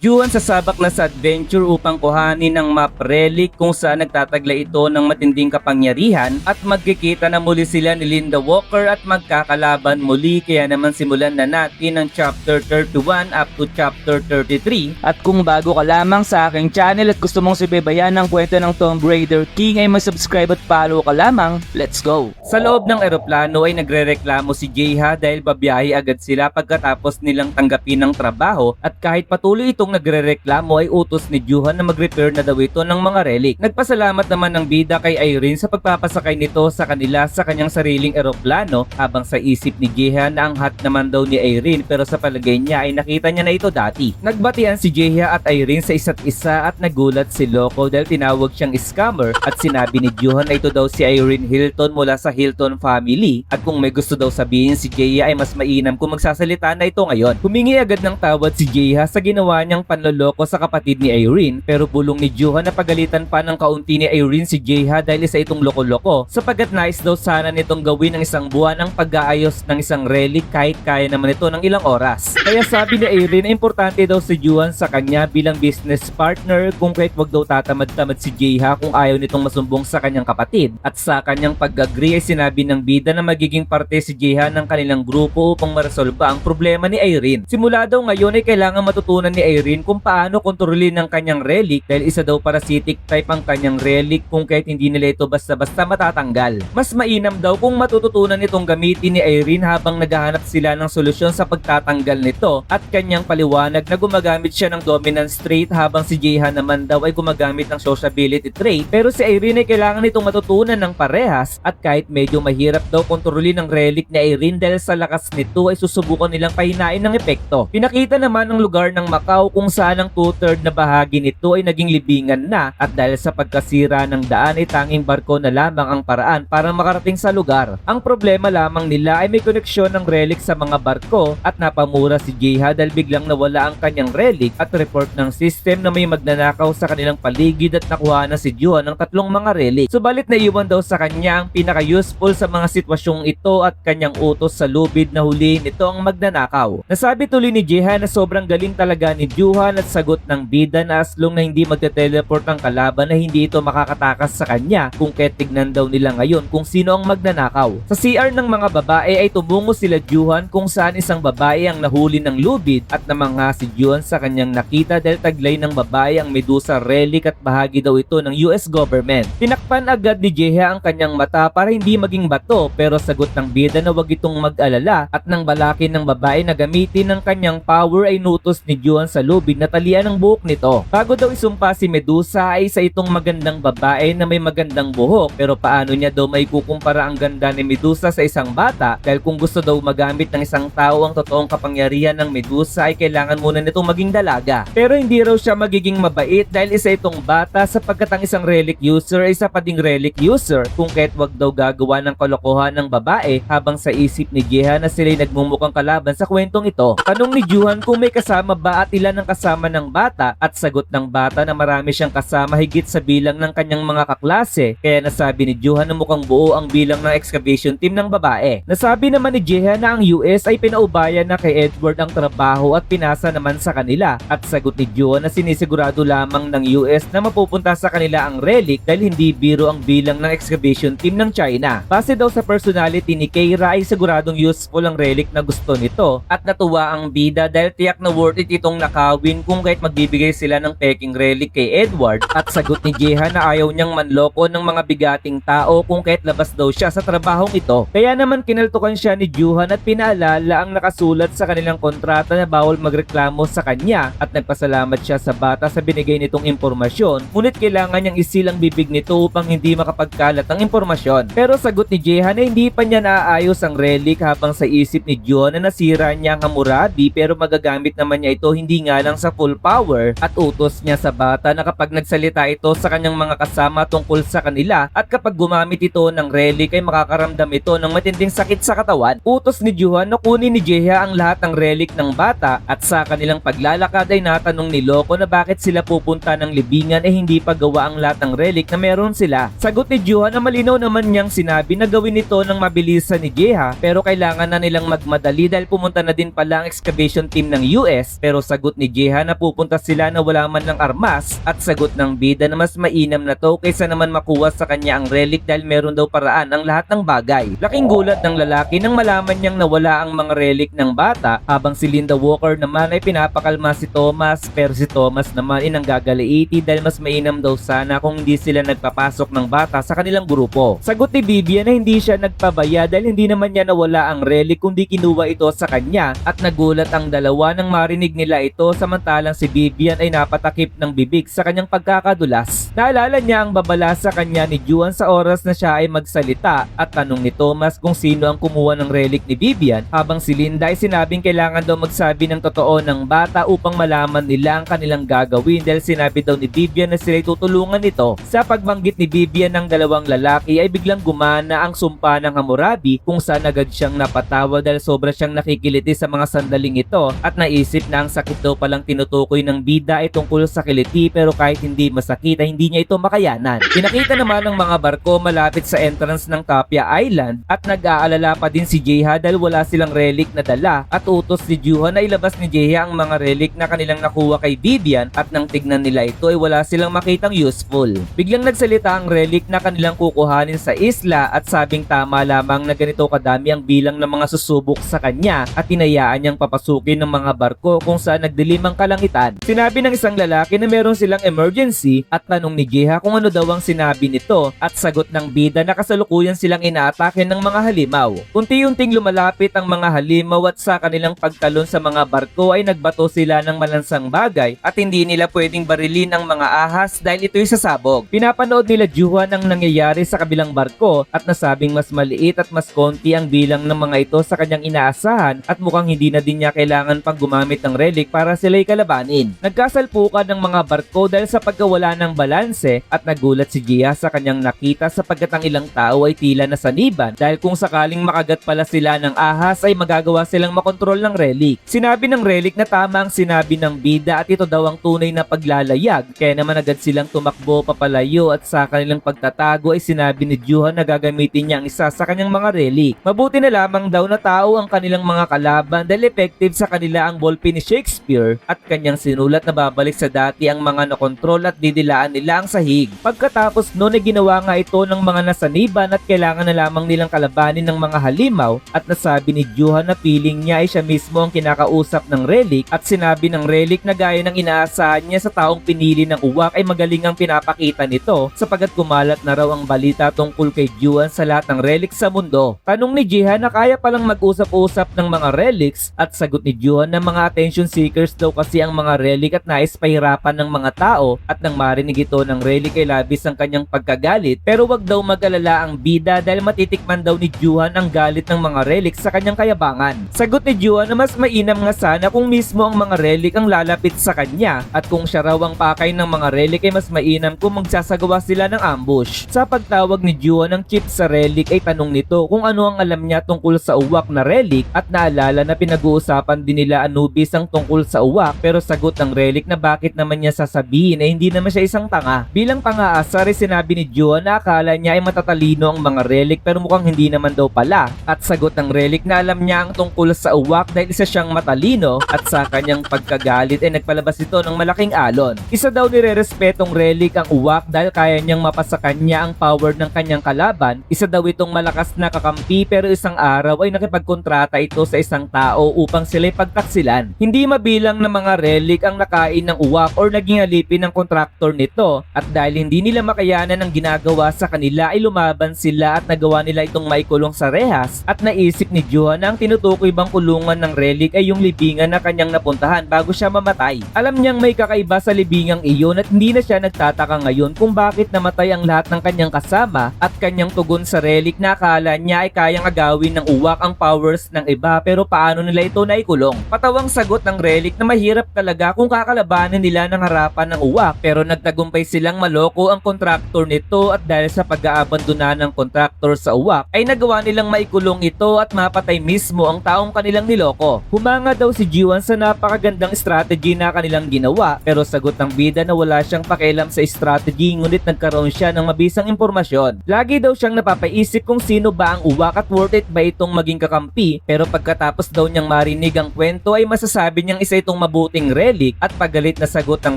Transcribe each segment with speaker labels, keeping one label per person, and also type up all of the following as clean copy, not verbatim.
Speaker 1: Juan sasabak na sa adventure upang kuhanin ang map relic kung saan nagtataglay ito ng matinding kapangyarihan at magkikita na muli sila ni Linda Walker at magkakalaban muli, kaya naman simulan na natin ang chapter 31 up to chapter 33. At kung bago ka lamang sa aking channel at gusto mong subaybayan ang kwento ng Tomb Raider King ay mag-subscribe at follow ka lamang. Let's go! Sa loob ng eroplano ay nagrereklamo si Jeha dahil babiyahe agad sila pagkatapos nilang tanggapin ng trabaho, at kahit patuloy itong nagrereklamo ay utos ni Juhan na mag-repair na daw ito ng mga relic. Nagpasalamat naman ng bida kay Irene sa pagpapasakay nito sa kanila sa kanyang sariling eroplano, habang sa isip ni Jeha na ang hot naman daw ni Irene pero sa palagay niya ay nakita niya na ito dati. Nagbatian si Jeha at Irene sa isa't isa at nagulat si Loco dahil tinawag siyang scammer, at sinabi ni Juhan na ito daw si Irene Hilton mula sa Hilton family, at kung may gusto daw sabihin si Jeha ay mas mainam kung magsasalita na ito ngayon. Humingi agad ng tawad si Jeha sa ginawa niyang panloloko sa kapatid ni Irene, pero bulong ni Juhan na pagalitan pa ng kaunti ni Irene si Jeha dahil isa itong loko-loko, sapagkat nais daw sana nitong gawin ng isang buwan ang pag-aayos ng isang relic kahit kaya naman ito ng ilang oras. Kaya sabi ni Irene na importante daw si Juhan sa kanya bilang business partner, kung kahit wag daw tatamad-tamad si Jeha kung ayaw nitong masumbong sa kanyang kapatid. At sa kanyang pag-agree ay sinabi ng bida na magiging parte si Jeha ng kanilang grupo upang maresolba ang problema ni Irene. Simula daw ngayon ay kailangan matutunan ni Irene kung paano kontrolin ang kanyang relic dahil isa daw parasitic type ang kanyang relic, kung kahit hindi nila ito basta-basta matatanggal. Mas mainam daw kung matututunan itong gamitin ni Irene habang naghahanap sila ng solusyon sa pagtatanggal nito, at kanyang paliwanag na gumagamit siya ng dominance trait habang si Jeha naman daw ay gumagamit ng sociability trait, pero si Irene ay kailangan itong matutunan ng parehas, at kahit medyo mahirap daw kontrolin ang relic ni Irene dahil sa lakas nito ay susubukan nilang pahinain ng epekto. Pinakita naman ang lugar ng Macau kung saan ang 2/3 na bahagi nito ay naging libingan na, at dahil sa pagkasira ng daan ay tanging barko na lamang ang paraan para makarating sa lugar. Ang problema lamang nila ay may koneksyon ng relic sa mga barko, at napamura si Jeha dahil biglang nawala ang kanyang relic at report ng system na may magnanakaw sa kanilang paligid at nakuha na si Juhan ng 3 mga relic. Subalit naiwan daw sa kanya ang pinaka-useful sa mga sitwasyong ito at kanyang utos sa lubid na huliin ito ang magnanakaw. Nasabi tuloy ni Jeha na sobrang galing talaga ni Juhan, at sagot ng bida na aslong na hindi magte-teleport ang kalaban na hindi ito makakatakas sa kanya, kung kahit tignan daw nila ngayon kung sino ang magnanakaw. Sa CR ng mga babae ay tumungo sila Juhan kung saan isang babae ang nahuli ng lubid, at namangha si Juhan sa kanyang nakita dahil taglay ng babae ang Medusa relic at bahagi daw ito ng US government. Tinakpan agad ni Jeha ang kanyang mata para hindi maging bato, pero sagot ng bida na wag itong mag-alala, at nang balakin ng babae na gamitin ng kanyang power ay nutos ni Juhan sa lubid na talian ang buhok nito. Bago daw isumpa si Medusa ay isa itong magandang babae na may magandang buhok, pero paano niya daw may kukumpara ang ganda ni Medusa sa isang bata, dahil kung gusto daw magamit ng isang tao ang totoong kapangyarihan ng Medusa ay kailangan muna nitong maging dalaga. Pero hindi raw siya magiging mabait dahil isa itong bata, sapagkat ang isang relic user ay isa pa ding relic user, kung kahit wag daw gagawa ng kalokohan ng babae, habang sa isip ni Jeha na sila'y nagmumukhang kalaban sa kwentong ito. Tanong ni Juhan kung may kasama ba at ilan ang kasama ng bata, at sagot ng bata na marami siyang kasama higit sa bilang ng kanyang mga kaklase, kaya nasabi ni Juhan na mukhang buo ang bilang ng excavation team ng babae. Nasabi naman ni Jeha na ang US ay pinaubayan na kay Edward ang trabaho at pinasa naman sa kanila, at sagot ni Juhan na sinisigurado lamang ng US na mapupunta sa kanila ang relic dahil hindi biro ang bilang ng excavation team ng China. Base daw sa personality ni Keira ay siguradong useful ang relic na gusto nito, at natuwa ang bida dahil tiyak na worth it itong nakawin kung kahit magbibigay sila ng peking relic kay Edward, at sagot ni Jeha na ayaw niyang manloko ng mga bigating tao kung kahit labas daw siya sa trabahong ito. Kaya naman kinaltukan siya ni Juhan at pinaalala ang nakasulat sa kanilang kontrata na bawal magreklamo sa kanya, at nagpasalamat siya sa bata sa binigay nitong impormasyon, ngunit kailangan niyang isilang bibig nito upang hindi makapagkalat ng impormasyon. Pero sagot ni Jeha na hindi pa niya naaayos ang relic, habang sa isip ni Juhan na nasira niya ang Hammurabi pero magagamit naman niya ito hindi nga lang sa full power, at utos niya sa bata na kapag nagsalita ito sa kanyang mga kasama tungkol sa kanila at kapag gumamit ito ng relic ay makakaramdam ito ng matinding sakit sa katawan. Utos ni Juhan na kunin ni Jeha ang lahat ng relic ng bata, at sa kanilang paglalakad ay natanong ni Loco na bakit sila pupunta ng libingan ay hindi pa gawa ang lahat ng relic na meron sila. Sagot ni Juhan na malinaw naman niyang sinabi na gawin ito ng mabilisan ni Jeha, pero kailangan na nilang magmadali dahil pumunta na din pala ang excavation team ng US, pero sagot ni Jeha na pupunta sila na wala man lang armas at sagot ng bida na mas mainam na to kaysa naman makuha sa kanya ang relic dahil meron daw paraan ang lahat ng bagay. Laking gulat ng lalaki nang malaman niyang nawala ang mga relic ng bata habang si Linda Walker naman ay pinapakalma si Thomas, pero si Thomas naman ay nanggagaliiti dahil mas mainam daw sana kung hindi sila nagpapasok ng bata sa kanilang grupo. Sagot ni Vivian na hindi siya nagpabaya dahil hindi naman niya nawala ang relic kundi kinuha ito sa kanya, at nagulat ang dalawa nang marinig nila ito samantalang si Vivian ay napatakip ng bibig sa kanyang pagkakadulas. Naalala niya ang babala sa kanya ni Juan sa oras na siya ay magsalita at tanong ni Thomas kung sino ang kumuha ng relic ni Vivian, habang si Linda ay sinabing kailangan daw magsabi ng totoo ng bata upang malaman nila ang kanilang gagawin dahil sinabi daw ni Vivian na sila'y tutulungan nito. Sa pagbanggit ni Vivian ng dalawang lalaki ay biglang gumana ang sumpa ng Hammurabi kung saan agad siyang napatawa dahil sobra siyang nakikiliti sa mga sandaling ito at naisip na ang sakit daw palang tinutukoy ng bida ay tungkol sa kiliti, pero kahit hindi masakit ay hindi niya ito makayanan. Pinakita naman ng mga barko malapit sa entrance ng Tapia Island at nag-aalala pa din si Jeha dahil wala silang relic na dala at utos ni Juhan na ilabas ni Jeha ang mga relic na kanilang nakuha kay Vivian, at nang tignan nila ito ay wala silang makitang useful. Biglang nagsalita ang relic na kanilang kukuhanin sa isla at sabing tama lamang na ganito kadami ang bilang ng mga susubok sa kanya at tinayaan niyang papasukin ng mga barko kung saan nagdilim ang kalangitan. Sinabi ng isang lalaki na meron silang emergency at tanong ni Jeha kung ano daw ang sinabi nito, at sagot ng bida na kasalukuyan silang inaatake ng mga halimaw. Unti-unting lumalapit ang mga halimaw at sa kanilang pagtalon sa mga barko ay nagbato sila ng malansang bagay at hindi nila pwedeng barilin ang mga ahas dahil ito'y sasabog. Pinapanood nila Juhan ang nangyayari sa kabilang barko at nasabing mas maliit at mas konti ang bilang ng mga ito sa kanyang inaasahan at mukhang hindi na din niya kailangan pang gumamit ng relic para sila'y kalabanin. Nagkasalpukan ng mga barko dahil sa pagkawala ng balanse at nagulat si Gia sa kanyang nakita sapagkat ang ilang tao ay tila nasaniban dahil kung sakaling makagat pala sila ng ahas ay magagawa silang makontrol ng relic. Sinabi ng relic na tama ang sinabi ng bida at ito daw ang tunay na paglalayag, kaya naman agad silang tumakbo papalayo at sa kanilang pagtatago ay sinabi ni Juhan na gagamitin niya ang isa sa kanyang mga relic. Mabuti na lamang daw na tao ang kanilang mga kalaban dahil effective sa kanila ang ballpen ni Shakespeare at kanyang sinulat na babalik sa dati ang mga nakontrol at didilaan nila ang sahig. Pagkatapos noon ay ginawa nga ito ng mga nasaniban at kailangan na lamang nilang kalabanin ng mga halimaw, at nasabi ni Juhan na feeling niya ay siya mismo ang kinakausap ng relic at sinabi ng relic na gaya ng inaasahan niya sa taong pinili ng uwak ay magaling ang pinapakita nito sapagat kumalat na raw ang balita tungkol kay Juhan sa lahat ng relics sa mundo. Tanong ni Jeha na kaya palang mag-usap-usap ng mga relics at sagot ni Juhan na mga attention seekers daw kasi ang mga relic at nais pahirapan ng mga tao, at nang marinig ito ng relic ay labis ang kanyang pagkagalit, pero wag daw mag-alala ang bida dahil matitikman daw ni Juhan ang galit ng mga relic sa kanyang kayabangan. Sagot ni Juhan na mas mainam nga sana kung mismo ang mga relic ang lalapit sa kanya at kung siya raw ang pakay ng mga relic ay mas mainam kung magsasagawa sila ng ambush. Sa pagtawag ni Juhan ng chief sa relic ay tanong nito kung ano ang alam niya tungkol sa uwak na relic at naalala na pinag-uusapan din nila Anubis ang tungkol sa uwak, pero sagot ng relic na bakit naman niya sasabihin ay hindi naman siya isang tanga. Bilang pang-aasar ay sinabi ni Juhan na akala niya ay matatalino ang mga relic pero mukhang hindi naman daw pala, at sagot ng relic na alam niya ang tungkol sa uwak dahil isa siyang matalino at sa kanyang pagkagalit ay nagpalabas ito ng malaking alon. Isa daw nire-respetong relic ang uwak dahil kaya niyang mapasa kanya ang power ng kanyang kalaban. Isa daw itong malakas na kakampi pero isang araw ay nakipagkontrata ito sa isang tao upang sila'y pagtaksilan. Hindi mabilang na mga relic ang nakain ng uwak or naging alipin ng kontraktor nito, at dahil hindi nila makayanan ang ginagawa sa kanila ay lumaban sila at nagawa nila itong maikulong sa rehas, at naisip ni Juhan na ang tinutukoy bang kulungan ng relic ay yung libingan na kanyang napuntahan bago siya mamatay. Alam niyang may kakaiba sa libingang iyon at hindi na siya nagtataka ngayon kung bakit namatay ang lahat ng kanyang kasama, at kanyang tugon sa relic na akala niya ay kayang agawin ng uwak ang powers ng iba pero paano nila ito naikulong. Patawang sagot ng relic na mahirap talaga kung kakalabanin nila ng harapan ng uwak, pero nagtagumpay silang maloko ang kontraktor nito at dahil sa pag-aabandona ng kontraktor sa uwak ay nagawa nilang maikulong ito at mapatay mismo ang taong kanilang niloko. Humanga daw si Jiwan sa napakagandang strategy na kanilang ginawa, pero sagot ng bida na wala siyang pakialam sa strategy ngunit nagkaroon siya ng mabisang impormasyon. Lagi daw siyang napapaisip kung sino ba ang uwak at worth it ba itong maging kakampi, pero pagkatapos daw niyang marinig ang kwento ay masasabi niyang isa itong mabuting relic at pagalit na sagot ng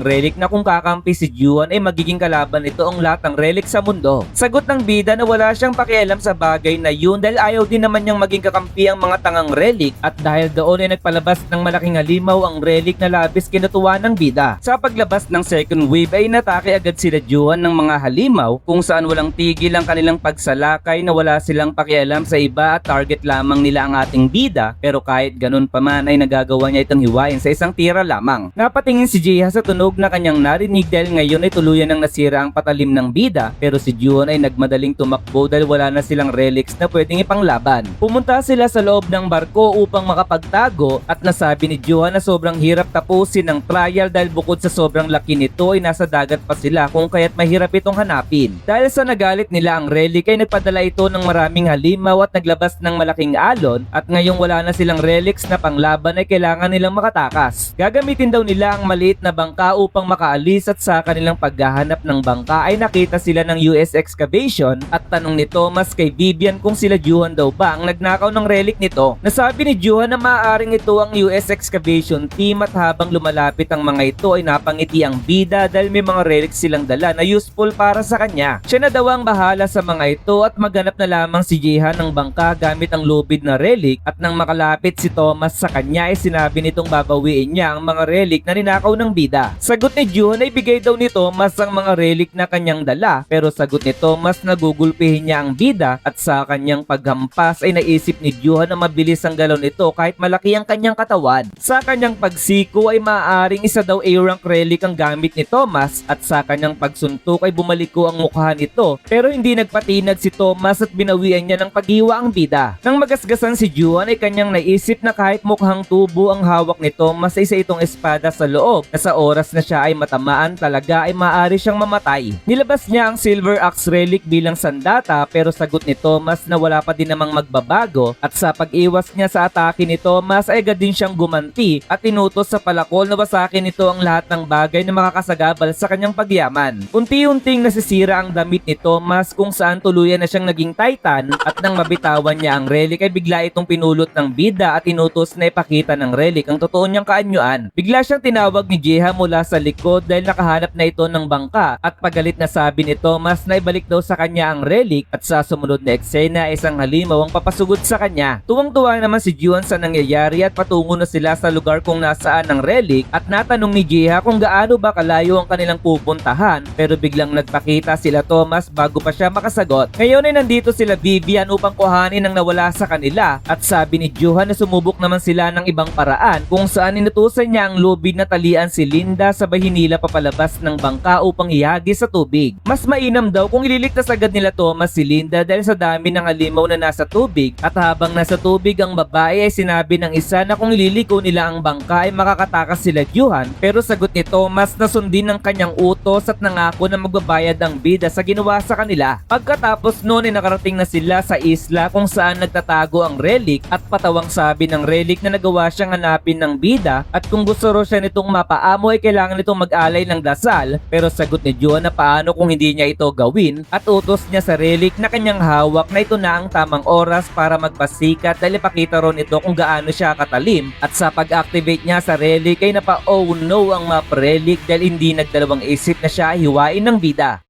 Speaker 1: relic na kung kakampi si Juan ay magiging kalaban nito ang lahat ng relic sa mundo. Sagot ng bida na wala siyang pakialam sa bagay na yun dahil ayaw din naman niyang maging kakampi ang mga tangang relic at dahil doon ay nagpalabas ng malaking halimaw ang relic na labis kinutuwa ng bida. Sa paglabas ng second wave ay natake agad sila Juan ng mga halimaw kung saan walang tigil ang kanilang pagsalakay na wala silang pakialam sa iba at target lamang nila ang ating bida, pero kahit ganun pa man ay nagagawa niya itong hiwain sa isang tira lamang. Napatingin si Jiha sa tunog na kanyang narinig dahil ngayon ay tuluyan ng nasira ang patalim ng bida, pero si Juan ay nagmadaling tumakbo dahil wala na silang relics na pwedeng ipanglaban. Pumunta sila sa loob ng barko upang makapagtago at nasabi ni Juan na sobrang hirap tapusin ang trial dahil bukod sa sobrang laki nito ay nasa dagat pa sila kung kaya't mahirap itong hanapin. Dahil sa nagalit nila ang relic ay nagpadala ito ng maraming halimaw at naglabas ng malaking alon at ngayong wala na silang relics na panglaban ay kailangan nilang makatakas. Gagamitin daw nila ang maliit na bangka upang makaalis at sa kanilang paghahanap ng bangka ay nakita sila ng US excavation at tanong ni Thomas kay Vivian kung sila Juan daw ba ang nagnakaw ng relic nito. Nasabi ni Juan na maaaring ito ang US excavation team at habang lumalapit ang mga ito ay napangiti ang bida dahil may mga relics silang dala na useful para sa kanya. Siya na daw ang bahala sa mga ito at maghanap na lamang si Jihan ng bangka gamit ang lubid na relic at nang makalapit si Thomas sa kanya ay sinabi nitong babawiin niya ang mga relic na ninakaw ng bida. Sagot ni Juhan ay bigay daw ni Thomas ang mga relic na kanyang dala, pero sagot ni Thomas na gugulpihin niya ang bida at sa kanyang paghampas ay naisip ni Juhan na mabilis ang galaw nito kahit malaki ang kanyang katawan. Sa kanyang pagsiko ay maaaring isa daw A-rank relic ang gamit ni Thomas at sa kanyang pagsuntok ay bumaliko ang mukha nito, pero hindi nagpatinag si Thomas at binawian niya ng paghiwa ang bida. Nang magasgasan si Juan ay kanyang naisip na kahit mukhang tubo ang hawak ni Thomas ay isa itong espada sa loob na sa oras na siya ay matamaan talaga ay maaari siyang mamatay. Nilabas niya ang silver axe relic bilang sandata pero sagot ni Thomas na wala pa din namang magbabago at sa pag-iwas niya sa atake ni Thomas ay agad din siyang gumanti at inutos sa palakol na wasakin nito ang lahat ng bagay na makakasagabal sa kanyang pagyaman. Unti-unting nasisira ang damit ni Thomas kung saan tuluyan na siyang naging titan at nang mabitawan niya ang relic ay bigla itong pinulot ng bida at inutos na ipakita ng relic ang totoo niyang kaanyuan. Bigla siyang tinawag ni Jiha mula sa likod dahil nakahanap na ito ng bangka at pagalit na sabi ni Thomas na ibalik daw sa kanya ang relic at sa sumunod na eksena isang halimaw ang papasugod sa kanya. Tuwang-tuwa naman si Juan sa nangyayari at patungo na sila sa lugar kung nasaan ang relic at natanong ni Jiha kung gaano ba kalayo ang kanilang pupuntahan, pero biglang nagpakita sila Thomas bago pa siya makasagot. Ngayon ay nandito sila Vivian upang kuhanin ang nawala sa kanila at sabi ni Juhan na sumubok naman sila ng ibang paraan kung saan inutusan niya ang lubid na talian si Linda sabay hinila papalabas ng bangka upang ihagi sa tubig. Mas mainam daw kung ililigtas agad nila Thomas si Linda dahil sa dami ng halimaw na nasa tubig at habang nasa tubig ang babae ay sinabi ng isa na kung ililiko nila ang bangka ay makakatakas sila Juhan, pero sagot ni Thomas na sundin ng kanyang utos at nangako na magbabayad ang bida sa ginawa sa kanila. Pagkatapos noon ay nakarating na sila sa isla kung saan nagtatago ang relic at patawang sabi ng relic na nagawa siyang hanapin ng bida at kung gusto raw siya nitong mapaamo ay kailangan nitong mag-alay ng dasal, pero sagot ni Juan na paano kung hindi niya ito gawin at utos niya sa relic na kanyang hawak na ito na ang tamang oras para magpasikat dahil ipakita ron ito kung gaano siya katalim at sa pag-activate niya sa relic ay napa oh no ang map relic dahil hindi nagdalawang isip na siya hiwain ng bida.